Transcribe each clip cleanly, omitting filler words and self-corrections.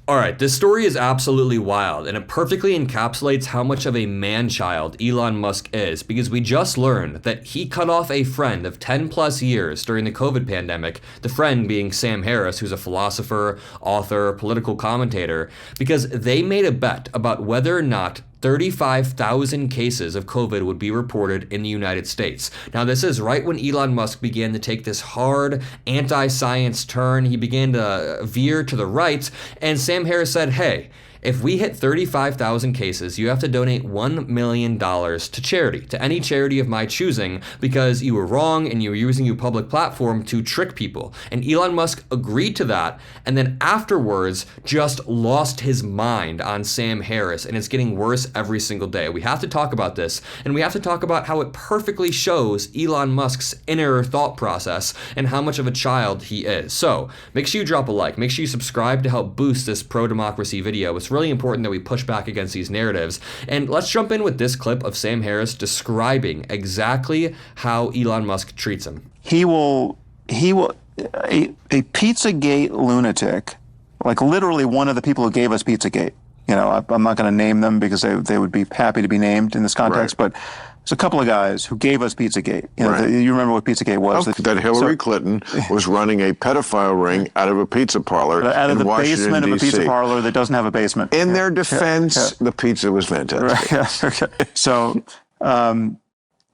All right, this story is absolutely wild, and it perfectly encapsulates how much of a man-child Elon Musk is, because we just learned that he cut off a friend of 10 plus years during the COVID pandemic, the friend being Sam Harris, who's a philosopher, author, political commentator, because they made a bet about whether or not 35,000 cases of COVID would be reported in the United States. Now, this is right when Elon Musk began to take this hard anti-science turn. He began to veer to the right, and Sam Harris said, hey, if we hit 35,000 cases, you have to donate $1 million to charity, to any charity of my choosing, because you were wrong and you were using your public platform to trick people. And Elon Musk agreed to that, and then afterwards just lost his mind on Sam Harris, and it's getting worse every single day. We have to talk about this, and we have to talk about how it perfectly shows Elon Musk's inner thought process and how much of a child he is. So make sure you drop a like, make sure you subscribe to help boost this pro-democracy video. It's really important that we push back against these narratives. And let's jump in with this clip of Sam Harris describing exactly how Elon Musk treats him. He will a Pizzagate lunatic, like literally one of the people who gave us Pizzagate. You know, I'm not going to name them because they would be happy to be named in this context, right. But there's a couple of guys who gave us Pizzagate. You know, right. You remember what Pizzagate was? That Hillary Clinton was running a pedophile ring out of a pizza parlor out of the Washington, basement of a D.C. pizza parlor that doesn't have a basement. In their defense, the pizza was fantastic. Right. Okay. So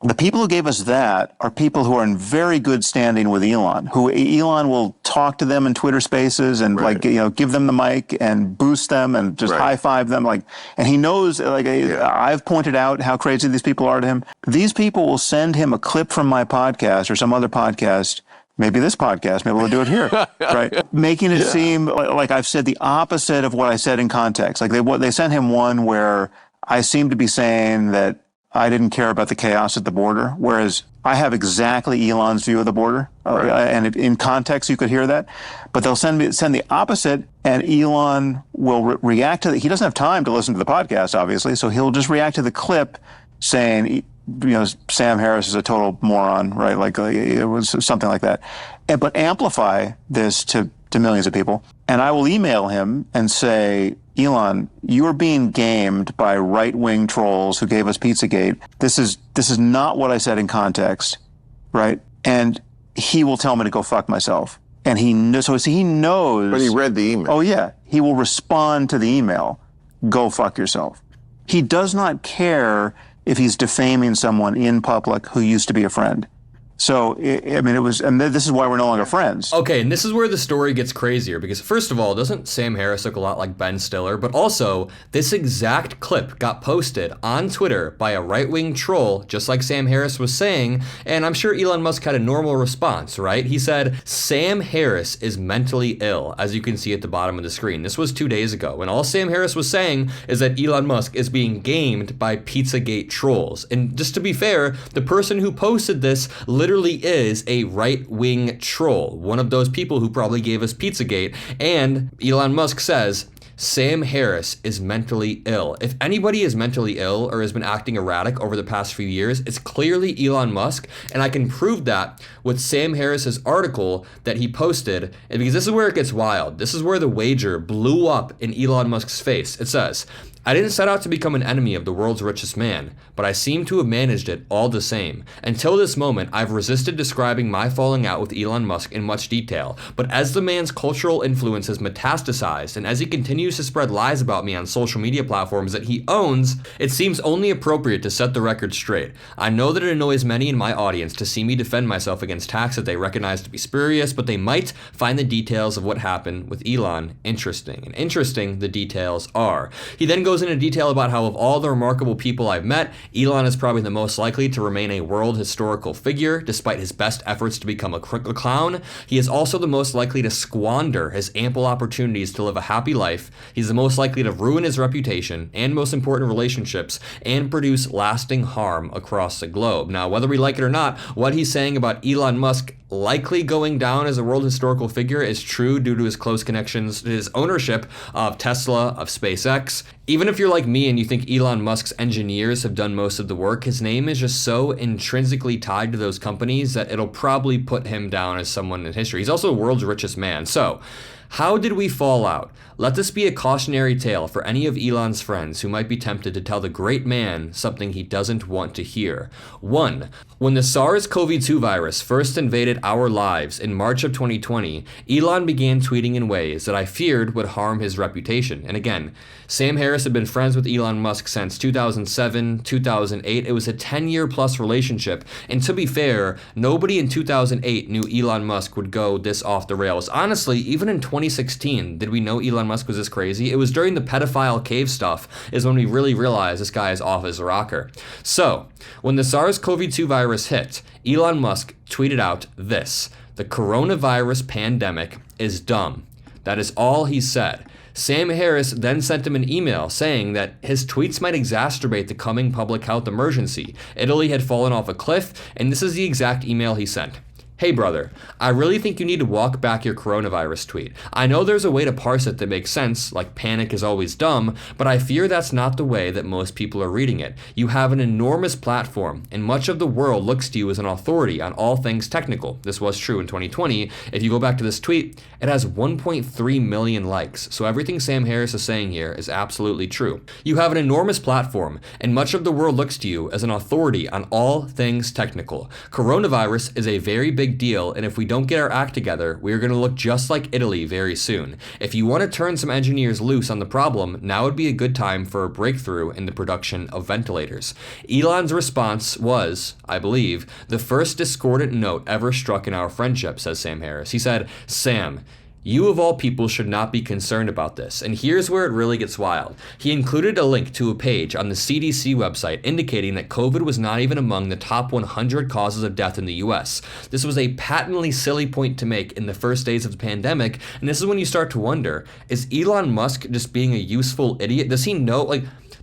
the people who gave us that are people who are in very good standing with Elon, who Elon will talk to them in Twitter Spaces and right. give them the mic and boost them and just high five them. And he knows, I've pointed out how crazy these people are to him. These people will send him a clip from my podcast or some other podcast. Maybe this podcast, maybe we'll do it here, right? Making it seem like I've said the opposite of what I said in context. Like they sent him one where I seem to be saying that I didn't care about the chaos at the border, whereas I have exactly Elon's view of the border. Right. And in context, you could hear that. But they'll send the opposite, and Elon will react to it. He doesn't have time to listen to the podcast, obviously, so he'll just react to the clip saying, Sam Harris is a total moron, right? Like it was something like that. But amplify this to millions of people. And I will email him and say, Elon, you're being gamed by right-wing trolls who gave us Pizzagate. This is not what I said in context, right? And he will tell me to go fuck myself. And he knows. But he read the email. Oh, yeah. He will respond to the email. Go fuck yourself. He does not care if he's defaming someone in public who used to be a friend. So, this is why we're no longer friends. Okay, and this is where the story gets crazier, because first of all, doesn't Sam Harris look a lot like Ben Stiller? But also, this exact clip got posted on Twitter by a right-wing troll, just like Sam Harris was saying, and I'm sure Elon Musk had a normal response, right? He said, Sam Harris is mentally ill, as you can see at the bottom of the screen. This was 2 days ago, and all Sam Harris was saying is that Elon Musk is being gamed by Pizzagate trolls. And just to be fair, the person who posted this literally is a right-wing troll, one of those people who probably gave us Pizzagate, and Elon Musk says, Sam Harris is mentally ill. If anybody is mentally ill or has been acting erratic over the past few years, it's clearly Elon Musk, and I can prove that with Sam Harris's article that he posted, and because this is where it gets wild. This is where the wager blew up in Elon Musk's face. It says, I didn't set out to become an enemy of the world's richest man, but I seem to have managed it all the same. Until this moment, I've resisted describing my falling out with Elon Musk in much detail, but as the man's cultural influence has metastasized, and as he continues to spread lies about me on social media platforms that he owns, it seems only appropriate to set the record straight. I know that it annoys many in my audience to see me defend myself against attacks that they recognize to be spurious, but they might find the details of what happened with Elon interesting. And interesting the details are. He then goes into detail about how of all the remarkable people I've met, Elon is probably the most likely to remain a world historical figure, despite his best efforts to become a clown. He is also the most likely to squander his ample opportunities to live a happy life. He's the most likely to ruin his reputation and most important relationships and produce lasting harm across the globe. Now, whether we like it or not, what he's saying about Elon Musk likely going down as a world historical figure is true due to his close connections to his ownership of Tesla, of SpaceX. Even if you're like me and you think Elon Musk's engineers have done most of the work, his name is just so intrinsically tied to those companies that it'll probably put him down as someone in history. He's also the world's richest man. So How did we fall out? Let this be a cautionary tale for any of Elon's friends who might be tempted to tell the great man something he doesn't want to hear. 1. When the SARS-CoV-2 virus first invaded our lives in March of 2020, Elon began tweeting in ways that I feared would harm his reputation. And again, Sam Harris had been friends with Elon Musk since 2007, 2008. It was a 10-year plus relationship. And to be fair, nobody in 2008 knew Elon Musk would go this off the rails. Honestly, even in 2016, did we know Elon Musk was this crazy? It was during the pedophile cave stuff is when we really realized this guy is off his rocker. So, when the SARS-CoV-2 virus hit, Elon Musk tweeted out this: "The coronavirus pandemic is dumb." That is all he said. Sam Harris then sent him an email saying that his tweets might exacerbate the coming public health emergency. Italy had fallen off a cliff, and this is the exact email he sent. "Hey brother, I really think you need to walk back your coronavirus tweet. I know there's a way to parse it that makes sense, like panic is always dumb, but I fear that's not the way that most people are reading it. You have an enormous platform, and much of the world looks to you as an authority on all things technical." This was true in 2020. If you go back to this tweet, it has 1.3 million likes, so everything Sam Harris is saying here is absolutely true. You have an enormous platform, and much of the world looks to you as an authority on all things technical. Coronavirus is a very big deal, and if we don't get our act together, we are going to look just like Italy very soon. If you want to turn some engineers loose on the problem, now would be a good time for a breakthrough in the production of ventilators. Elon's response was, I believe, the first discordant note ever struck in our friendship, says Sam Harris. He said, "Sam, you of all people should not be concerned about this." And here's where it really gets wild. He included a link to a page on the CDC website indicating that COVID was not even among the top 100 causes of death in the US. This was a patently silly point to make in the first days of the pandemic, and this is when you start to wonder, is Elon Musk just being a useful idiot? Does he know,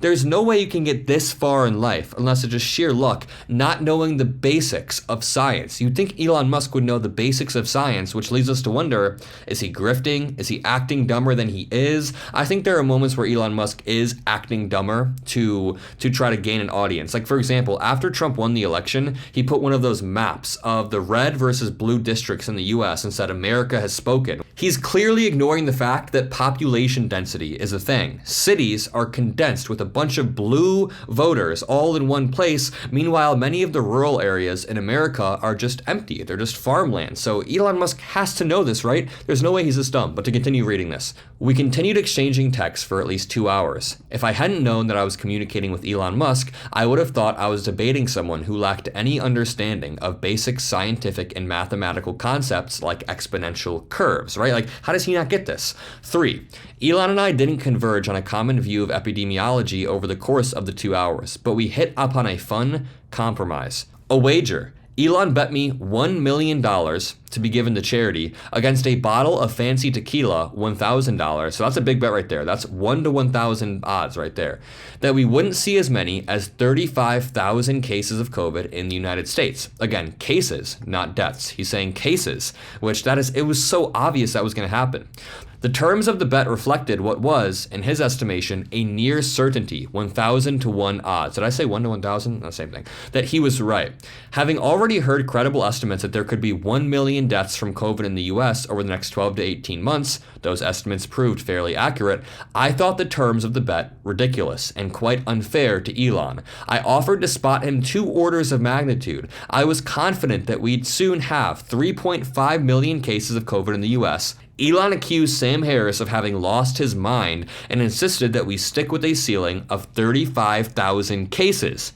there's no way you can get this far in life, unless it's just sheer luck, not knowing the basics of science. You'd think Elon Musk would know the basics of science, which leads us to wonder, is he grifting? Is he acting dumber than he is? I think there are moments where Elon Musk is acting dumber to try to gain an audience. Like, for example, after Trump won the election, he put one of those maps of the red versus blue districts in the US and said, "America has spoken." He's clearly ignoring the fact that population density is a thing. Cities are condensed with a bunch of blue voters all in one place. Meanwhile, many of the rural areas in America are just empty. They're just farmland. So Elon Musk has to know this, right? There's no way he's this dumb. But to continue reading this, "We continued exchanging texts for at least 2 hours. If I hadn't known that I was communicating with Elon Musk, I would have thought I was debating someone who lacked any understanding of basic scientific and mathematical concepts like exponential curves," right? Like, how does he not get this? 3, Elon and I didn't converge on a common view of epidemiology over the course of the 2 hours, but we hit upon a fun compromise. A wager. Elon bet me $1 million to be given to charity against a bottle of fancy tequila, $1,000. So that's a big bet right there. That's 1 to 1,000 odds right there. That we wouldn't see as many as 35,000 cases of COVID in the United States. Again, cases, not deaths. He's saying cases, which it was so obvious that was going to happen. The terms of the bet reflected what was, in his estimation, a near certainty, 1,000 to 1 odds. Did I say 1 to 1,000? No, same thing. That he was right. Having already heard credible estimates that there could be 1 million deaths from COVID in the US over the next 12 to 18 months, those estimates proved fairly accurate, I thought the terms of the bet ridiculous and quite unfair to Elon. I offered to spot him 2 orders of magnitude. I was confident that we'd soon have 3.5 million cases of COVID in the US. Elon accused Sam Harris of having lost his mind and insisted that we stick with a ceiling of 35,000 cases.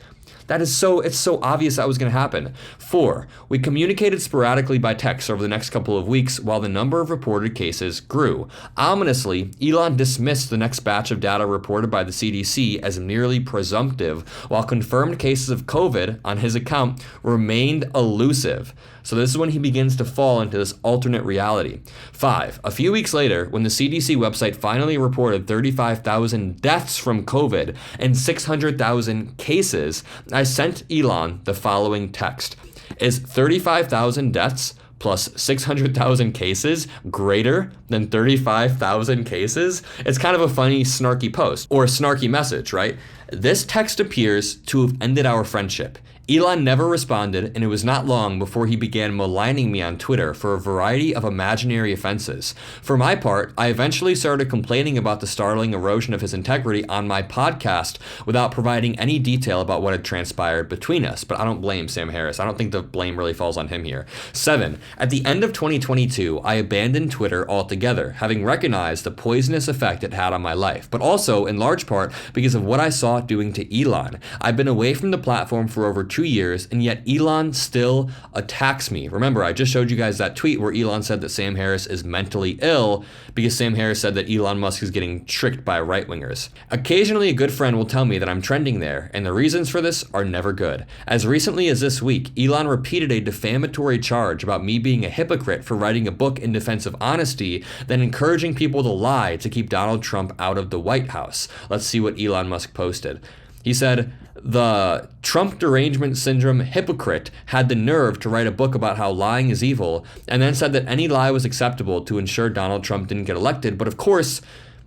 It's so obvious that was going to happen. 4, we communicated sporadically by text over the next couple of weeks while the number of reported cases grew. Ominously, Elon dismissed the next batch of data reported by the CDC as merely presumptive, while confirmed cases of COVID on his account remained elusive. So this is when he begins to fall into this alternate reality. 5, a few weeks later, when the CDC website finally reported 35,000 deaths from COVID and 600,000 cases, I sent Elon the following text. Is 35,000 deaths plus 600,000 cases greater than 35,000 cases? It's kind of a funny, snarky post, or a snarky message, right? This text appears to have ended our friendship. Elon never responded, and it was not long before he began maligning me on Twitter for a variety of imaginary offenses. For my part, I eventually started complaining about the startling erosion of his integrity on my podcast without providing any detail about what had transpired between us, but I don't blame Sam Harris. I don't think the blame really falls on him here. 7. At the end of 2022, I abandoned Twitter altogether, having recognized the poisonous effect it had on my life, but also in large part because of what I saw it doing to Elon. I've been away from the platform for over 2 years, and yet Elon still attacks me. Remember, I just showed you guys that tweet where Elon said that Sam Harris is mentally ill because Sam Harris said that Elon Musk is getting tricked by right-wingers. Occasionally, a good friend will tell me that I'm trending there, and the reasons for this are never good. As recently as this week, Elon repeated a defamatory charge about me being a hypocrite for writing a book in defense of honesty, then encouraging people to lie to keep Donald Trump out of the White House. Let's see what Elon Musk posted. He said, "The Trump derangement syndrome hypocrite had the nerve to write a book about how lying is evil, and then said that any lie was acceptable to ensure Donald Trump didn't get elected. But of course,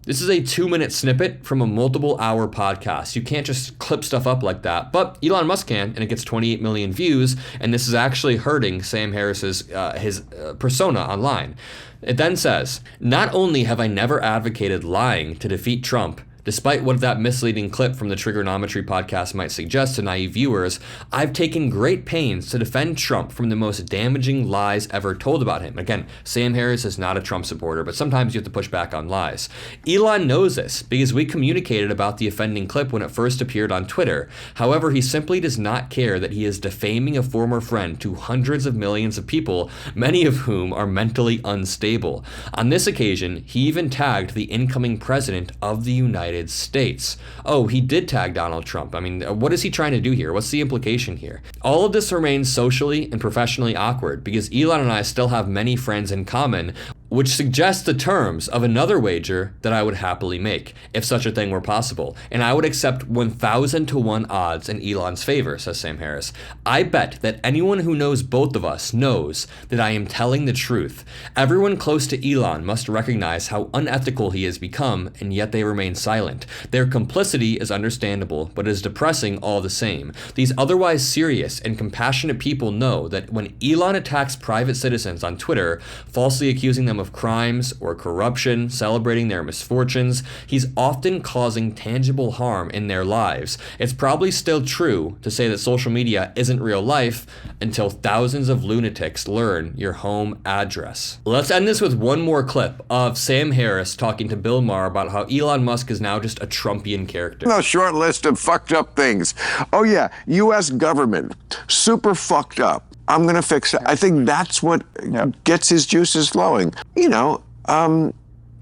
this is a 2-minute snippet from a multiple-hour podcast. You can't just clip stuff up like that." But Elon Musk can, and it gets 28 million views, and this is actually hurting Sam Harris's his persona online. It then says, "Not only have I never advocated lying to defeat Trump, despite what that misleading clip from the Trigonometry podcast might suggest to naive viewers, I've taken great pains to defend Trump from the most damaging lies ever told about him." Again, Sam Harris is not a Trump supporter, but sometimes you have to push back on lies. Elon knows this because we communicated about the offending clip when it first appeared on Twitter. However, he simply does not care that he is defaming a former friend to hundreds of millions of people, many of whom are mentally unstable. On this occasion, he even tagged the incoming president of the United States. Oh, he did tag Donald Trump. I mean, what is he trying to do here? What's the implication here? All of this remains socially and professionally awkward because Elon and I still have many friends in common, which suggests the terms of another wager that I would happily make, if such a thing were possible. And I would accept 1,000 to 1 odds in Elon's favor, says Sam Harris. I bet that anyone who knows both of us knows that I am telling the truth. Everyone close to Elon must recognize how unethical he has become, and yet they remain silent. Their complicity is understandable, but is depressing all the same. These otherwise serious and compassionate people know that when Elon attacks private citizens on Twitter, falsely accusing them of crimes or corruption, celebrating their misfortunes, he's often causing tangible harm in their lives. It's probably still true to say that social media isn't real life until thousands of lunatics learn your home address. Let's end this with one more clip of Sam Harris talking to Bill Maher about how Elon Musk is now just a Trumpian character. A short list of fucked up things. Oh yeah, U.S. government, super fucked up. I'm going to fix it. I think that's what gets his juices flowing.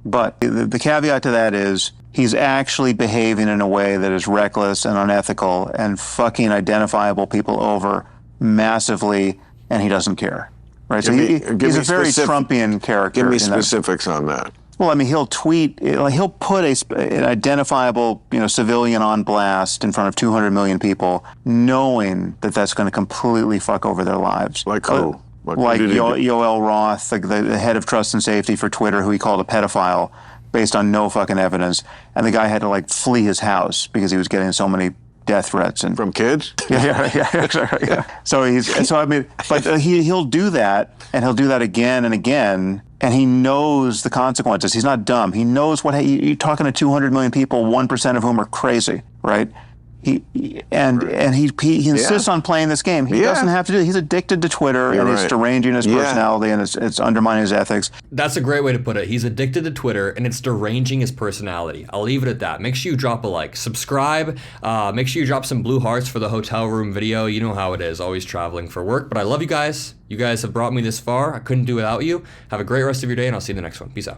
But the caveat to that is he's actually behaving in a way that is reckless and unethical and fucking identifiable people over massively, and he doesn't care. Right? So he's a very Trumpian character. Give me specifics on that. Well, I mean, he'll tweet, he'll put an identifiable, civilian on blast in front of 200 million people, knowing that that's going to completely fuck over their lives. Like who? Like Yoel Roth, the head of trust and safety for Twitter, who he called a pedophile based on no fucking evidence. And the guy had to flee his house because he was getting so many death threats. And from kids? Yeah. So he'll do that, and he'll do that again and again. And he knows the consequences. He's not dumb. He knows you're talking to 200 million people, 1% of whom are crazy, right? He insists on playing this game. He doesn't have to do it. He's addicted to Twitter, and it's deranging his personality, and it's undermining his ethics. That's a great way to put it. He's addicted to Twitter, and it's deranging his personality. I'll leave it at that. Make sure you drop a like. Subscribe. Make sure you drop some blue hearts for the hotel room video. You know how it is, always traveling for work. But I love you guys. You guys have brought me this far. I couldn't do it without you. Have a great rest of your day, and I'll see you in the next one. Peace out.